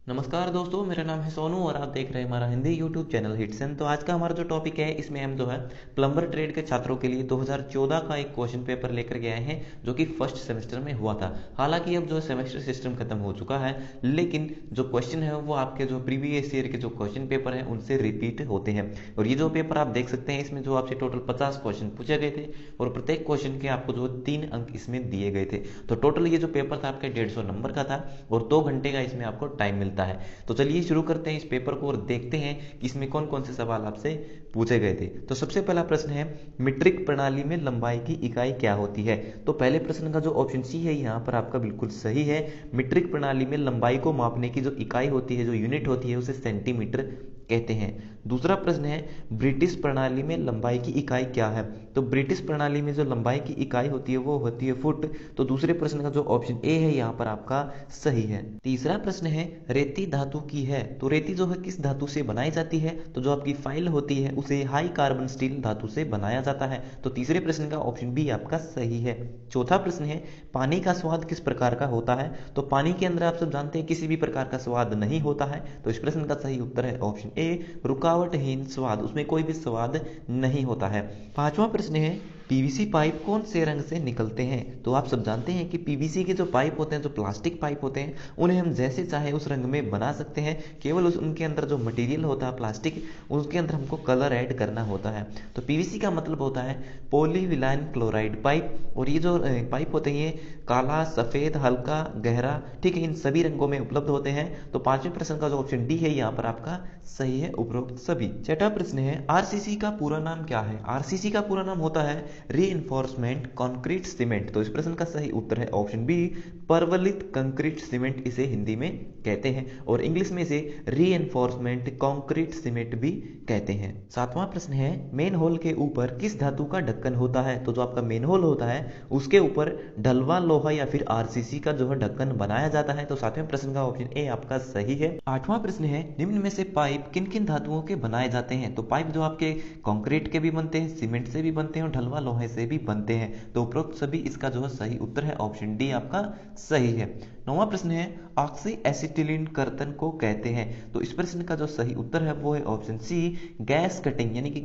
नमस्कार दोस्तों, मेरा नाम है सोनू और आप देख रहे हैं हमारा हिंदी यूट्यूब चैनल हिट्सन। तो आज का हमारा जो टॉपिक है इसमें हम जो है प्लम्बर ट्रेड के छात्रों के लिए 2014 का एक क्वेश्चन पेपर लेकर के आए हैं जो कि फर्स्ट सेमेस्टर में हुआ था। हालांकि अब जो है सेमेस्टर सिस्टम खत्म हो चुका है, लेकिन जो क्वेश्चन है वो आपके जो प्रीवियस ईयर के जो क्वेश्चन पेपर हैं उनसे रिपीट होते हैं। और ये जो पेपर आप देख सकते हैं इसमें जो आपसे टोटल 50 क्वेश्चन पूछे गए थे और प्रत्येक क्वेश्चन के आपको जो 3 अंक इसमें दिए गए थे। तो टोटल ये जो पेपर था आपके 150 नंबर का था और 2 घंटे का इसमें आपको टाइम मिलता है। तो चलिए शुरू करते हैं इस पेपर को और देखते हैं कि इसमें कौन कौन से सवाल आपसे पूछे गए थे। तो सबसे पहला प्रश्न है, मीट्रिक प्रणाली में लंबाई की इकाई क्या होती है। तो पहले प्रश्न का जो ऑप्शन सी है यहाँ पर आपका बिल्कुल सही है। मीट्रिक प्रणाली में लंबाई को मापने की जो इकाई होती है, जो यूनिट होती है, उसे सेंटीमीटर कहते हैं। दूसरा प्रश्न है, ब्रिटिश प्रणाली में लंबाई की इकाई क्या है। तो ब्रिटिश प्रणाली में जो लंबाई की इकाई होती है वो होती है फुट। तो दूसरे प्रश्न का जो ऑप्शन ए है यहाँ पर आपका सही है। तीसरा प्रश्न है, रेती धातु की है। तो रेती जो है किस धातु से बनाई जाती है। तो जो आपकी फाइल होती है उसे हाई कार्बन स्टील धातु से बनाया जाता है। तो तीसरे प्रश्न का ऑप्शन बी आपका सही है। चौथा प्रश्न है, पानी का स्वाद किस प्रकार का होता है। तो पानी के अंदर आप सब जानते हैं किसी भी प्रकार का स्वाद नहीं होता है। तो इस प्रश्न का सही उत्तर है ऑप्शन ए, रुकावटहीन स्वाद, उसमें कोई भी स्वाद नहीं होता है। पांचवा प्रश्न है, पीवीसी पाइप कौन से रंग से निकलते हैं। तो आप सब जानते हैं कि पीवीसी के जो पाइप होते हैं, जो प्लास्टिक पाइप होते हैं, उन्हें हम जैसे चाहे उस रंग में बना सकते हैं। केवल उनके अंदर जो मटेरियल होता है प्लास्टिक, उसके अंदर हमको कलर ऐड करना होता है। तो पीवीसी का मतलब होता है पॉलीविलाइन क्लोराइड पाइप। और ये जो पाइप होते हैं ये काला, सफेद, हल्का, गहरा, ठीक है, इन सभी रंगों में उपलब्ध होते हैं। तो पांचवें प्रश्न का जो ऑप्शन डी है यहाँ पर आपका सही है, उपरोक्त सभी। छठा प्रश्न है, आरसीसी का पूरा नाम क्या है। आरसीसी का पूरा नाम होता है रीइंफोर्समेंट कंक्रीट सीमेंट। तो इस प्रश्न का सही उत्तर है ऑप्शन बी, परवलित कंक्रीट सीमेंट इसे हिंदी में कहते हैं और इंग्लिश में इसे रीइंफोर्समेंट कंक्रीट सीमेंट भी कहते हैं। सातवां प्रश्न है, मेन होल के ऊपर किस धातु का ढक्कन होता है। तो जो आपका मेन होल होता है उसके ऊपर ढलवा लोहा या फिर आरसीसी का जो है ढक्कन बनाया जाता है। तो सातवें प्रश्न का ऑप्शन ए आपका सही है। आठवां प्रश्न है, निम्न में से पाइप किन किन धातुओं के बनाए जाते हैं। तो पाइप जो आपके कंक्रीट के भी बनते हैं, सीमेंट से भी बनते हैं और ढलवा लोहे से भी बनते हैं। तो उपरोक्त सभी इसका जो है सही उत्तर है ऑप्शन डी आपका सही है। नौवां प्रश्न है, ऑक्सी एसिटिलीन कर्तन को कहते हैं। तो इस प्रश्न का जो सही उत्तर है वो है ऑप्शन सी, गैस कटिंग। यानी कि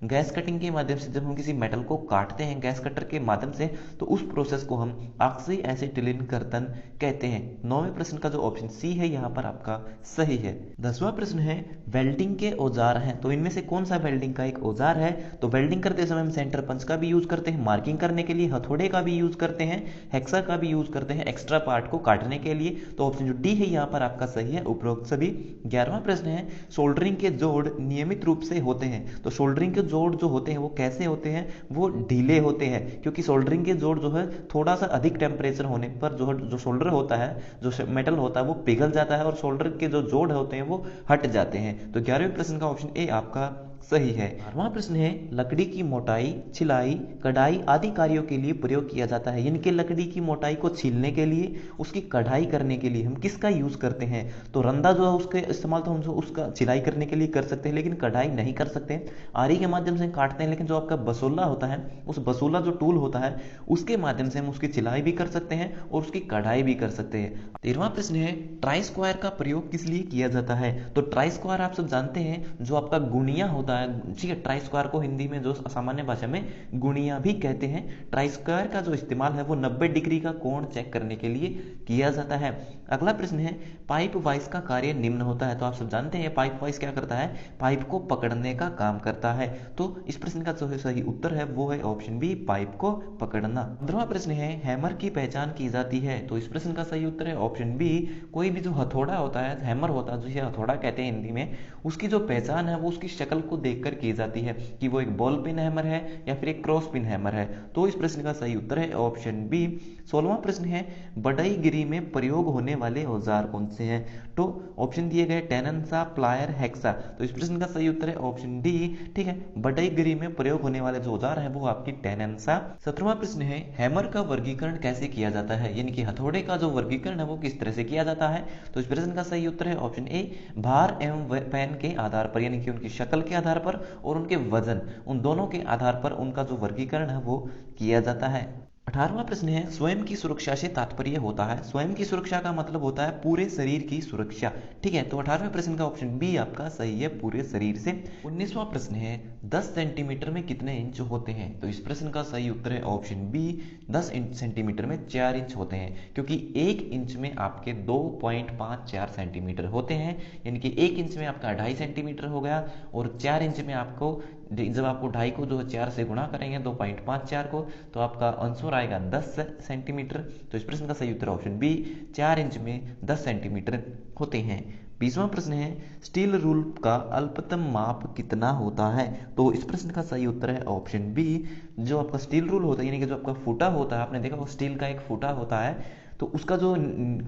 गैस कटिंग के माध्यम से जब हम किसी मेटल को काटते हैं गैस कटर के माध्यम से, तो उस प्रोसेस को हम ऑक्सी एसिटिलीन कर्तन कहते हैं। नौवें प्रश्न का जो ऑप्शन सी है यहाँ पर आपका सही है। 10वां प्रश्न है, वेल्डिंग के औजार हैं। तो इनमें से कौन सा वेल्डिंग का एक औजार है। तो वेल्डिंग करते समय हम सेंटर पंच का भी यूज करते हैं, मार्किंग करने के लिए हथौड़े का भी यूज करते हैं, हेक्सा का भी यूज करते हैं एक्स्ट्रा पार्ट को काटने के लिए। तो ऑप्शन जो डी है यहाँ पर आपका सही है, उपरोक्त सभी। 11वां प्रश्न है, सोल्डरिंग के जोड़ नियमित रूप से होते हैं। तो सोल्डरिंग के जोड़ जो होते हैं वो कैसे होते हैं, वो ढीले होते हैं, क्योंकि सोल्डरिंग के जोड़ जो है थोड़ा सा अधिक टेम्परेचर होने पर जो सोल्डर होता है, जो मेटल होता है वो पिघल जाता है और सोल्डर के जो जोड़ होते हैं वो हट जाते हैं। तो 11वें प्रश्न का ऑप्शन ए आपका सही है। 12वां प्रश्न है, लकड़ी की मोटाई, छिलाई, कढ़ाई आदि कार्यों के लिए प्रयोग किया जाता है। यानी कि लकड़ी की मोटाई को छीलने के लिए, उसकी कढ़ाई करने के लिए हम किसका यूज करते हैं। तो रंदा जो है उसके इस्तेमाल तो हम उसका छिलाई करने के लिए कर सकते हैं, लेकिन कढ़ाई नहीं कर सकते। आरी के माध्यम से काटते हैं, लेकिन जो आपका बसोला होता है, उस बसोला जो टूल होता है उसके माध्यम से हम उसकी छिलाई भी कर सकते हैं और उसकी कढ़ाई भी कर सकते हैं। 13वां प्रश्न है, ट्राई स्क्वायर का प्रयोग किस लिए किया जाता है। तो ट्राई स्क्वायर आप सब जानते हैं जो आपका गुणिया होता है, ठीक है। ट्राई स्क्वायर को हिंदी में जो सामान्य भाषा में गुणिया भी कहते हैं। ट्राई स्क्वायर का जो इस्तेमाल है वो 90 डिग्री का कोण चेक करने के लिए किया जाता है। अगला प्रश्न है, पाइप वाइस का कार्य निम्न होता है। तो आप सब जानते हैं पाइप वाइस क्या करता है, पाइप को पकड़ने का काम करता है। तो इस प्रश्न का जो सही उत्तर है वो है ऑप्शन बी, पाइप को पकड़ना। 15वां प्रश्न है, हैमर की पहचान की जाती है। तो इस प्रश्न का सही उत्तर है ऑप्शन बी, कोई भी जो हथौड़ा होता है, हैमर होता है, जिसे हथौड़ा कहते हैं हिंदी में, उसकी जो पहचान है वो उसकी शक्ल को देखकर की जाती है कि वो एक बॉल पिन हैमर है या फिर एक क्रॉस पिन हैमर है। तो इस प्रश्न का सही उत्तर है ऑप्शन बी। 16वां प्रश्न है, बढ़ईगिरी में प्रयोग होने वाले औजार कौन से हैं। तो ऑप्शन दिए गए टेननसा, प्लायर, हेक्सा। तो इस प्रश्न का सही उत्तर है ऑप्शन डी, ठीक है। बढ़ईगिरी में प्रयोग होने वाले जो औजार है वो आपकी टेननसा। 17वां प्रश्न है, हैमर का वर्गीकरण कैसे किया जाता है। यानी कि हथौड़े का जो वर्गीकरण है वो किस तरह से किया जाता है। तो इस प्रश्न का सही उत्तर है ऑप्शन ए, भार एवं पैन के आधार पर, यानी कि उनकी शक्ल के आधार पर और उनके वजन, उन दोनों के आधार पर उनका जो वर्गीकरण है वो किया जाता है। 18वां प्रश्न है, स्वयं की सुरक्षा से तात्पर्य होता है। स्वयं की सुरक्षा का मतलब होता है पूरे शरीर की सुरक्षा। ठीक है, तो 18वें प्रश्न का ऑप्शन बी आपका सही है, पूरे शरीर से। 19वां प्रश्न है, 10 सेंटीमीटर में कितने इंच होते हैं? तो इस प्रश्न का सही उत्तर है ऑप्शन बी, 10 सेंटीमीटर में 4 इंच होते हैं, क्योंकि 1 इंच में आपके 2.54 सेंटीमीटर होते हैं, यानी कि 1 इंच में आपका 2.5 सेंटीमीटर हो गया, और 4 इंच में आपको, जब आपको 2.5 को जो 4 से गुणा करेंगे 2.54 को, तो आपका आंसर आएगा 10 सेंटीमीटर। तो इस प्रश्न का सही उत्तर ऑप्शन बी, 4 इंच में 10 सेंटीमीटर होते हैं। 20वां प्रश्न है, स्टील रूल का अल्पतम माप कितना होता है? तो इस प्रश्न का सही उत्तर है ऑप्शन बी, जो आपका स्टील रूल होता है, यानी कि जो आपका फुटा होता है, आपने देखा वो स्टील का एक फुटा होता है, तो उसका जो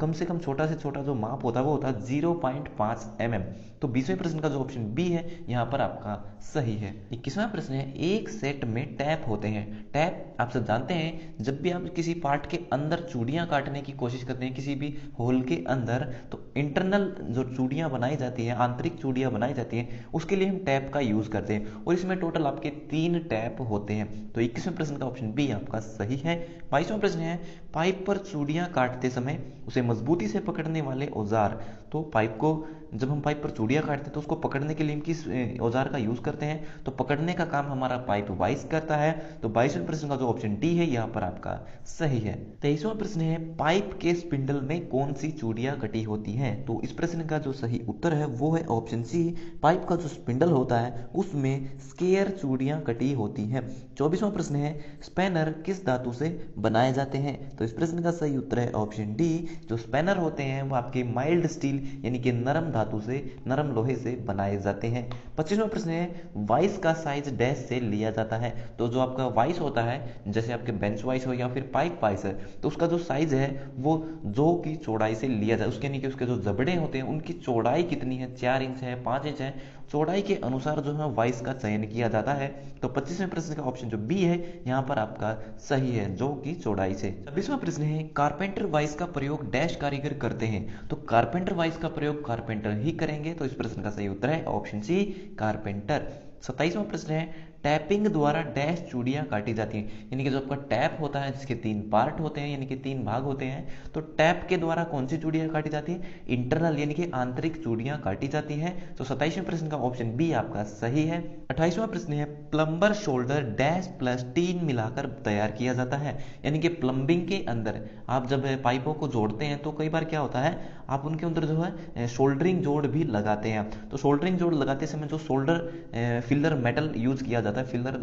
कम से कम छोटा से छोटा जो माप होता है वो होता है 0.5 mm। तो 20वें प्रश्न का जो ऑप्शन बी है यहाँ पर आपका सही है। 21वां प्रश्न है, एक सेट में टैप होते हैं। टैप आप सब जानते हैं, जब भी आप किसी पार्ट के अंदर चूड़ियां काटने की कोशिश करते हैं, किसी भी होल के अंदर, तो इंटरनल जो चूड़ियां बनाई जाती हैं, आंतरिक चूड़ियां बनाई जाती हैं, उसके लिए हम टैप का यूज करते हैं, और इसमें टोटल आपके 3 टैप होते हैं। तो 21वें प्रश्न का ऑप्शन बी आपका सही है। 22वां प्रश्न है, पाइप पर चूड़ियां काटते समय उसे मजबूती से पकड़ने वाले औजार। तो पाइप को, जब हम पाइप पर चूड़ियां काटते हैं तो उसको पकड़ने के लिए हम किस औजार का यूज करते हैं? तो पकड़ने का काम हमारा पाइप वाइस करता है। तो 22वें प्रश्न का जो ऑप्शन डी है यहाँ पर आपका सही है। 23वां प्रश्न है, पाइप के स्पिंडल में कौन सी चूड़ियां कटी होती हैं? तो इस प्रश्न का जो सही उत्तर है वो है ऑप्शन सी, पाइप का जो स्पिंडल होता है उसमें स्केयर चूड़ियां कटी होती हैं। 24वां प्रश्न है, स्पैनर किस धातु से बनाए जाते हैं? तो इस प्रश्न का सही उत्तर है ऑप्शन डी, जो स्पैनर होते हैं वो आपके माइल्ड स्टील यानी कि नरम धातु से, नरम लोहे से बनाए जाते हैं। 25वां प्रश्न है, वाइस का साइज डैश से लिया जाता है। तो जो आपका वाइस होता है, जैसे आपके बेंच वाइस हो या फिर पाइप वाइस है, तो उसका जो साइज है वो जो की चौड़ाई से लिया जाए, उसके यानी कि उसके जो जबड़े होते हैं उनकी चौड़ाई कितनी है, 4 इंच है, 5 इंच है, चौड़ाई के अनुसार जो है वाइस का चयन किया जाता है। तो 25वें प्रश्न का ऑप्शन जो बी है यहाँ पर आपका सही है, जो की चौड़ाई से। 26वां प्रश्न है, कारपेंटर वाइस का प्रयोग डैश कारीगर करते हैं। तो कारपेंटर वाइस का प्रयोग कारपेंटर ही करेंगे। तो इस प्रश्न का सही उत्तर है ऑप्शन सी, कारपेंटर। 27वां प्रश्न है, टैपिंग द्वारा डैश चूड़ियां काटी जाती हैं, यानी कि जो आपका टैप होता है जिसके 3 पार्ट होते हैं, यानी कि 3 भाग होते हैं, तो टैप के द्वारा कौन सी चूड़ियां काटी जाती है? इंटरनल यानी कि आंतरिक चूड़ियां काटी जाती हैं। तो 27वें प्रश्न का ऑप्शन बी आपका सही है। 28वां प्रश्न है, plumber shoulder dash plus tin मिलाकर तैयार किया जाता है, यानी कि प्लम्बिंग के अंदर आप जब पाइपों को जोड़ते हैं तो कई बार क्या होता है, आप उनके अंदर जो है शोल्डरिंग जोड़ भी लगाते हैं। तो शोल्डरिंग जोड़ लगाते समय जो शोल्डर फिलर मेटल यूज किया जाता है, फिलर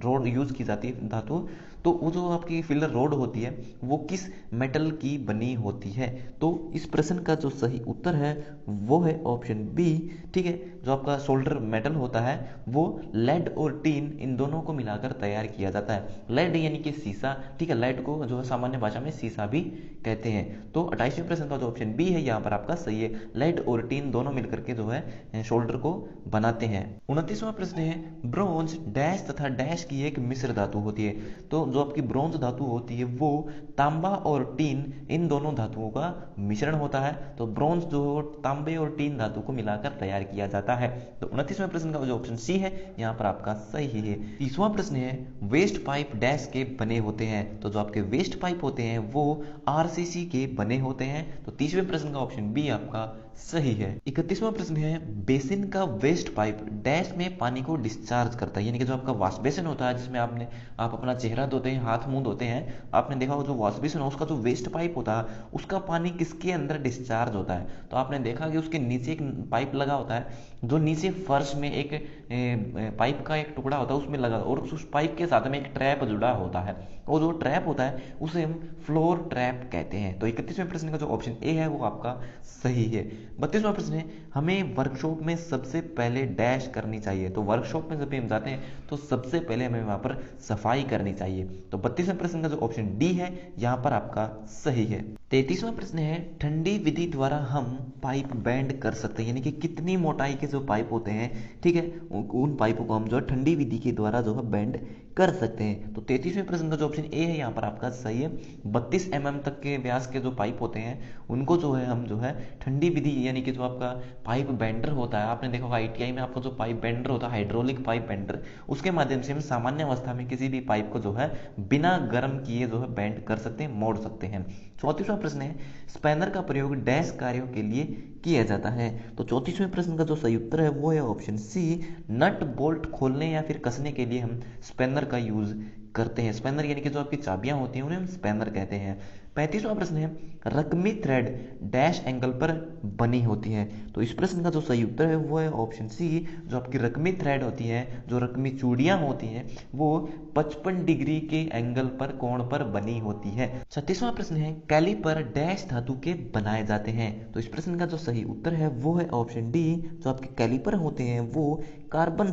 रोड यूज की जाती है धातु, तो वो जो आपकी फिलर रोड होती है वो किस मेटल की बनी होती है? तो इस प्रश्न का जो सही उत्तर है वो है ऑप्शन बी। ठीक है, जो आपका सोल्डर मेटल होता है वो लेड और टीन इन दोनों को मिलाकर तैयार किया जाता है। लेड यानी कि सीसा, ठीक है, लेड को जो है सामान्य भाषा में सीसा भी कहते हैं। तो 28वें प्रश्न का जो ऑप्शन बी है यहाँ पर आपका सही है, लेड और टीन दोनों मिलकर के जो है शोल्डर को बनाते हैं। 29वां प्रश्न है, ब्रोंज डैश तथा डैश की एक मिश्र धातु होती है। तो जो आपकी ब्रोंज धातु होती है वो तांबा और टीन इन दोनों धातुओं का मिश्रण होता है। तो ब्रोंज जो तांबे और टीन धातु को मिलाकर तैयार किया जाता है। तो 29वें प्रश्न का जो ऑप्शन सी है यहाँ पर आपका सही है। 30वां प्रश्न है, वेस्ट पाइप डैश के बने होते हैं। तो जो आपके वेस्ट पाइप होते हैं वो आरसीसी के बने होते हैं। तो 30वें प्रश्न का ऑप्शन बी आपका सही है। 31वां प्रश्न है, बेसिन का वेस्ट पाइप डैश में पानी को डिस्चार्ज करता है, यानी कि जो आपका वॉश बेसिन होता है जिसमें आप अपना चेहरा धोते हैं, हाथ मुंह धोते हैं, आपने देखा हो जो वॉश बेसिन है उसका जो वेस्ट पाइप होता है उसका पानी किसके अंदर डिस्चार्ज होता है? तो आपने देखा कि उसके नीचे एक पाइप लगा होता है, जो नीचे फर्श में एक पाइप का एक टुकड़ा होता है उसमें लगा, और उस पाइप के साथ में एक ट्रैप जुड़ा होता है, और जो ट्रैप होता है उसे हम फ्लोर ट्रैप कहते हैं। तो 31वें प्रश्न का जो ऑप्शन ए है वो आपका सही है। 32वां प्रश्न है, हमें वर्कशॉप में सबसे पहले डैश करनी चाहिए। तो वर्कशॉप में जब भी हम जाते हैं तो सबसे पहले हमें वहां पर सफाई करनी चाहिए। तो 32वें प्रश्न का जो ऑप्शन डी है यहाँ पर आपका सही है। 33वां प्रश्न है, ठंडी विधि द्वारा हम पाइप बैंड कर सकते हैं, यानी कि कितनी मोटाई के जो पाइप होते हैं, ठीक है, उन पाइपों को हम जो है ठंडी विधि के द्वारा जो है बैंड कर सकते हैं। तो 33वें प्रश्न का जो ऑप्शन ए है यहाँ पर आपका सही है। 32 mm तक के व्यास के जो पाइप होते हैं उनको जो है हम जो है ठंडी विधि यानी कि जो आपका पाइप बेंडर होता है, आपने देखा होगा आईटीआई में आपका जो पाइप बेंडर होता है, हाइड्रोलिक पाइप बेंडर, उसके माध्यम से हम सामान्य अवस्था में किसी भी पाइप को जो है बिना गर्म किए जो है बेंड कर सकते हैं, मोड़ सकते हैं। 34वां प्रश्न है स्पैनर का प्रयोग डैश कार्यों के लिए किया जाता है। तो 34वें प्रश्न का जो सही उत्तर है वो है ऑप्शन सी, नट बोल्ट खोलने या फिर कसने के लिए हम स्पैनर का यूज करते हैं। स्पैनर यानी कि जो आपकी चाबियां होती हैं उन्हें हम स्पैनर कहते हैं। 35वां प्रश्न है रकमी थ्रेड डैश एंगल पर बनी होती है। तो इस प्रश्न का जो सही उत्तर है वो है ऑप्शन सी, जो आपकी रकमी थ्रेड होती है, जो रकमी चूड़ियां होती हैं, वो 55 डिग्री के एंगल पर कोण पर बनी होती है। 36वां प्रश्न है कैलिपर डैश धातु के बनाए जाते हैं। तो इस प्रश्न का जो सही उत्तर है वो है ऑप्शन डी, जो आपके कैलिपर होते हैं वो कार्बन।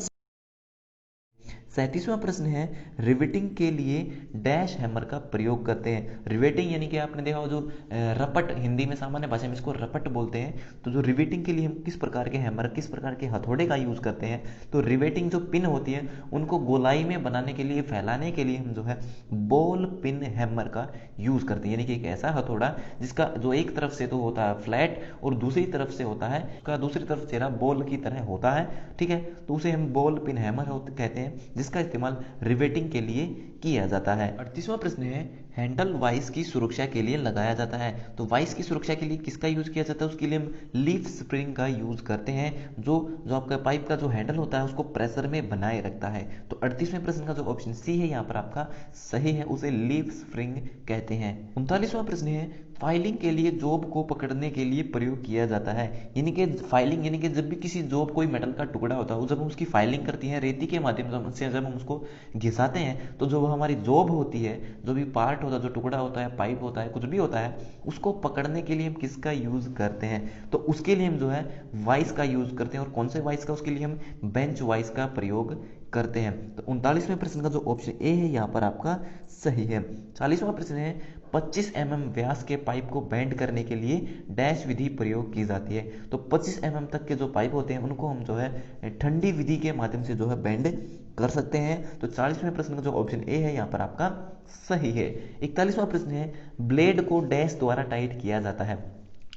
37वां प्रश्न है रिवेटिंग के लिए डैश हैमर का प्रयोग करते हैं। रिवेटिंग यानी कि आपने देखा हो जो रपट, हिंदी में सामान्य भाषा में इसको रपट बोलते हैं। तो जो रिवेटिंग के लिए हम किस प्रकार के हैमर, किस प्रकार के हथौड़े का यूज करते हैं, तो रिवेटिंग जो पिन होती है उनको गोलाई में बनाने के लिए, फैलाने के लिए हम जो है बॉल पिन हैमर का यूज करते हैं। यानी कि एक ऐसा हथौड़ा जिसका जो एक तरफ से तो होता है फ्लैट और दूसरी तरफ से होता है, उसका दूसरी तरफ चेहरा बॉल की तरह होता है, ठीक है, तो उसे हम बॉल पिन हैमर कहते हैं, जिसका इस्तेमाल रिवेटिंग के लिए किया जाता है। 38वां प्रश्न है हैंडल वाइस की सुरक्षा के लिए लगाया जाता है। तो वाइस की सुरक्षा के लिए किसका यूज किया जाता है, उसके लिए हम लीफ स्प्रिंग का यूज करते हैं, जो जो आपका पाइप का जो हैंडल होता है उसको प्रेशर में बनाए रखता है। तो 38वें प्रश्न का जो ऑप्शन सी है यहाँ पर आपका सही है, उसे लीफ स्प्रिंग कहते हैं। 39वां प्रश्न है फाइलिंग के लिए जॉब को पकड़ने के लिए प्रयोग किया जाता है। यानी कि फाइलिंग यानी कि जब भी किसी जॉब, कोई मेटल का टुकड़ा होता है, जब हम उसकी फाइलिंग करती है रेती के माध्यम से, जब हम उसको घिसाते हैं तो जो हमारी जॉब होती है, जो भी पार्ट होता है, जो टुकड़ा होता है, पाइप होता है, कुछ भी होता है, उसको पकड़ने के लिए हम किसका यूज करते हैं, तो उसके लिए हम जो है वाइस का यूज करते हैं। और कौन से वाइस का, उसके लिए हम बेंच वाइस का प्रयोग करते हैं। तो 39वें प्रश्न का जो ऑप्शन ए है यहाँ पर आपका सही है। 40वां प्रश्न है 25 mm व्यास के पाइप को बेंड करने के लिए डैश विधि प्रयोग की जाती है। तो 25 mm तक के जो पाइप होते हैं उनको हम जो है ठंडी विधि के माध्यम से जो है बेंड कर सकते हैं। तो 40वें प्रश्न का जो ऑप्शन ए है यहाँ पर आपका सही है। 41वां प्रश्न है ब्लेड को डैश द्वारा टाइट किया जाता है।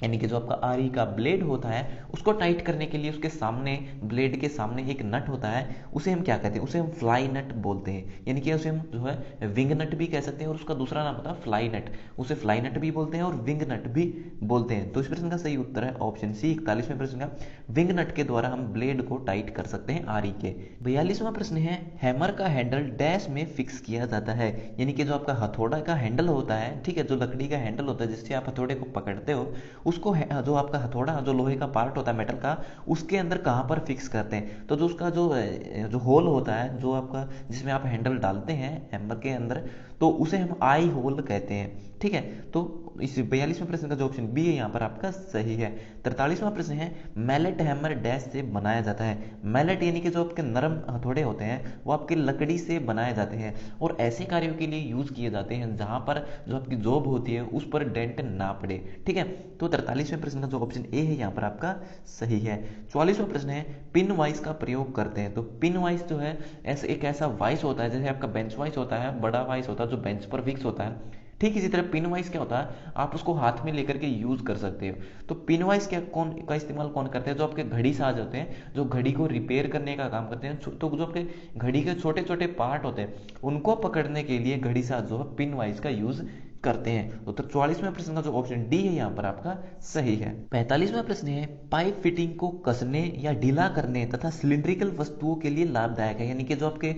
यानी कि जो आपका आरी का ब्लेड होता है उसको टाइट करने के लिए उसके सामने, ब्लेड के सामने एक नट होता है, उसे हम क्या कहते हैं, उसे हम फ्लाई नट बोलते हैं। यानी कि उसे हम जो है विंग नट भी कह सकते हैं, और उसका दूसरा नाम होता है फ्लाई नट, उसे फ्लाई नट भी बोलते हैं और विंग नट भी बोलते हैं। तो इस प्रश्न का सही उत्तर है ऑप्शन सी, 41वें प्रश्न का विंग नट के द्वारा हम ब्लेड को टाइट कर सकते हैं आरी के। 42वां प्रश्न है हैमर का हैंडल डैश में फिक्स किया जाता है। यानी कि जो आपका हथौड़ा का हैंडल होता है, ठीक है, जो लकड़ी का हैंडल होता है जिससे आप हथौड़े को पकड़ते हो, उसको जो आपका हथौड़ा, जो लोहे का पार्ट होता है मेटल का, उसके अंदर कहाँ पर फिक्स करते हैं, तो जो उसका जो होल होता है, जो आपका जिसमें आप हैंडल डालते हैं हैमर के अंदर, तो उसे हम आई होल कहते हैं, ठीक है। तो इस 42वें प्रश्न का जो ऑप्शन बी है यहाँ पर आपका सही है। 43वां प्रश्न है मैलेट हैमर डैश से बनाया जाता है। मैलेट यानी कि जो आपके नरम हथौड़े होते हैं वो आपके लकड़ी से बनाए जाते हैं और ऐसे कार्यों के लिए यूज किए जाते हैं जहां पर जो आपकी जॉब होती है उस पर डेंट ना पड़े, ठीक है। तो 43वें प्रश्न का जो ऑप्शन ए है यहाँ पर आपका सही है। 44वां प्रश्न है पिन वाइस का प्रयोग करते हैं। तो पिन वाइस जो है ऐसे एक ऐसा वाइस होता है, जैसे आपका बेंच वाइस होता है, बड़ा वाइस होता है जो बेंच पर फिक्स होता है, ठीक इसी तरह पिन वाइस क्या होता है, आप उसको हाथ में लेकर के यूज कर सकते हो। तो पिन वाइस क्या कौन का इस्तेमाल कौन करते हैं, जो आपके घड़ी साज होते हैं, जो घड़ी को रिपेयर करने का काम करते हैं, तो जो आपके घड़ी के छोटे छोटे पार्ट होते हैं उनको पकड़ने के लिए घड़ी साज जो है पिन वाइस का यूज करते हैं। तो 44वें प्रश्न का जो ऑप्शन डी है यहाँ पर आपका सही है। 45वां प्रश्न है पाइप फिटिंग को कसने या ढीला करने तथा सिलिंड्रिकल वस्तुओं के लिए लाभदायक है। यानी कि जो आपके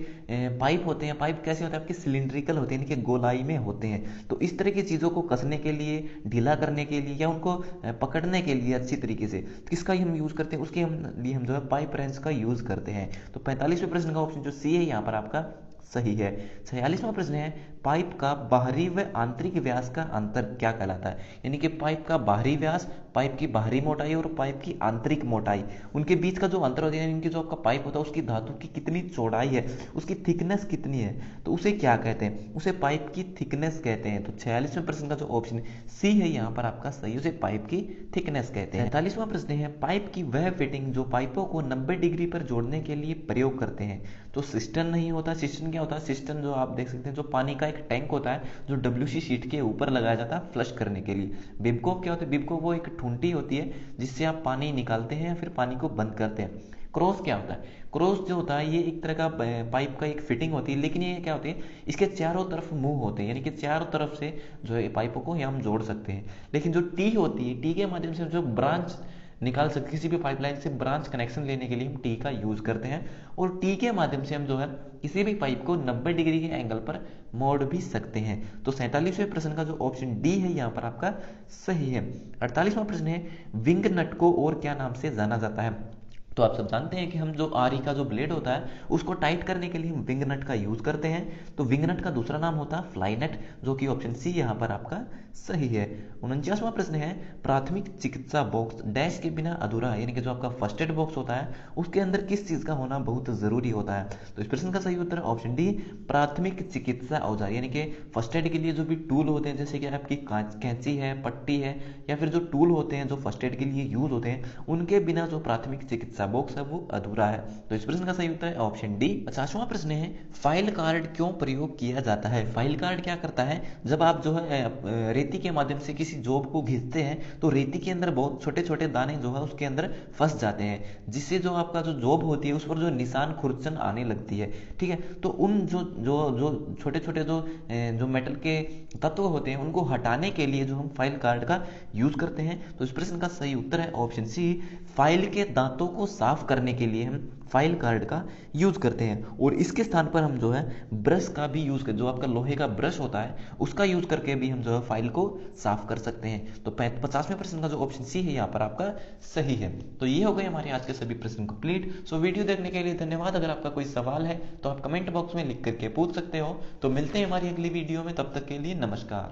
पाइप होते हैं, पाइप कैसे होते हैं आपके सिलिंड्रिकल होते हैं, यानी कि गोलाई में होते हैं। तो इस तरह की चीजों को कसने के लिए, ढीला करने के लिए या उनको पकड़ने के लिए अच्छी तरीके से किसका हम यूज करते हैं, उसके लिए हम जो है पाइप रेंच का यूज करते हैं। तो 45वें प्रश्न का ऑप्शन जो सी है यहाँ पर आपका सही है। 46वां प्रश्न है पाइप का बाहरी व आंतरिक व्यास का अंतर क्या कहलाता है। यानी कि पाइप का बाहरी व्यास, पाइप की बाहरी मोटाई और पाइप की आंतरिक मोटाई, उनके बीच का जो अंतर होता है, इनकी जो आपका पाइप होता है उसकी धातु की कितनी चौड़ाई है, उसकी थिकनेस कितनी है, तो उसे क्या कहते हैं, उसे पाइप की थिकनेस कहते हैं। तो 46वें प्रश्न का जो ऑप्शन सी है यहाँ पर आपका सही, उसे पाइप की थिकनेस कहते हैं। 47वां प्रश्न है पाइप की वह फिटिंग जो पाइपों को 90 डिग्री पर जोड़ने के लिए प्रयोग करते हैं। तो सिस्टन नहीं होता, सिस्टन क्या होता है, सिस्टन जो आप देख सकते हैं जो पानी का एक टैंक होता है जो WC शीट के ऊपर लगाया जाता है फ्लश करने के लिए। बिबकोप क्या होता है? बिबकोप वो एक ठुंटी होती है जिससे आप पानी निकालते हैं या फिर पानी को बंद करते हैं। क्रॉस क्या होता है? क्रॉस जो होता है ये एक तरह का पाइप का एक फिटिंग होती है, लेकिन ये क्या होती है, इसके चारों तरफ मुंह होते हैं, यानी कि चारों तरफ से जो है पाइपों को हम जोड़ सकते हैं। लेकिन जो टी होती है, टी के माध्यम से जो ब्रांच निकाल सकते, किसी भी पाइपलाइन से ब्रांच कनेक्शन लेने के लिए हम टी का यूज करते हैं, और टी के माध्यम से हम जो है किसी भी पाइप को 90 डिग्री के एंगल पर मोड़ भी सकते हैं। तो 47वें प्रश्न का जो ऑप्शन डी है यहाँ पर आपका सही है। 48वां प्रश्न है, विंग नट को और क्या नाम से जाना जाता है? तो आप सब जानते हैं कि हम जो आरी का जो ब्लेड होता है उसको टाइट करने के लिए हम विंग नट का यूज करते हैं। तो विंग नट का दूसरा नाम होता है फ्लाई नट, जो कि ऑप्शन सी यहाँ पर आपका सही है। 49वां प्रश्न है, प्राथमिक चिकित्सा बॉक्स डैश के बिना अधूरा है, यानी कि जो आपका फर्स्ट एड बॉक्स होता है उसके अंदर किस चीज का होना बहुत जरूरी होता है? तो इस प्रश्न का सही उत्तर है ऑप्शन डी, प्राथमिक चिकित्सा औजार, यानी कि फर्स्ट एड के लिए जो भी टूल होते हैं, जैसे कि आपकी कैंची है, पट्टी है, या फिर जो टूल होते हैं जो फर्स्ट एड के लिए यूज होते हैं, उनके बिना जो प्राथमिक चिकित्सा बॉक्स है वो अधूरा है। तो इस प्रश्न का सही उत्तर है ऑप्शन डी। 50वां प्रश्न है, फाइल कार्ड क्यों प्रयोग किया जाता है? फाइल कार्ड क्या करता है, जब आप जो है रेती के माध्यम से किसी जॉब को घिसते हैं तो रेती के अंदर बहुत छोटे छोटे दाने जो है उसके अंदर फंस जाते हैं, जिससे जो आपका जो जॉब होती है उस पर जो निशान खुरचन आने लगती है। ठीक है, तो उन जो जो जो छोटे छोटे जो मेटल के तत्व होते हैं उनको हटाने के लिए जो हम फाइल कार्ड का यूज करते हैं। तो इस प्रश्न का सही उत्तर है ऑप्शन सी, फाइल के दांतों को साफ करने के लिए हम फाइल कार्ड का यूज करते हैं, और इसके स्थान पर हम जो है ब्रश का भी यूज कर, जो आपका लोहे का ब्रश होता है उसका यूज करके भी हम जो है फाइल को साफ कर सकते हैं। तो 50वें प्रश्न का जो ऑप्शन सी है यहाँ पर आपका सही है। तो ये हो गए हमारे आज के सभी प्रश्न कंप्लीट। सो वीडियो देखने के लिए धन्यवाद। अगर आपका कोई सवाल है तो आप कमेंट बॉक्स में लिख करके पूछ सकते हो। तो मिलते हैं हमारी अगली वीडियो में, तब तक के लिए नमस्कार।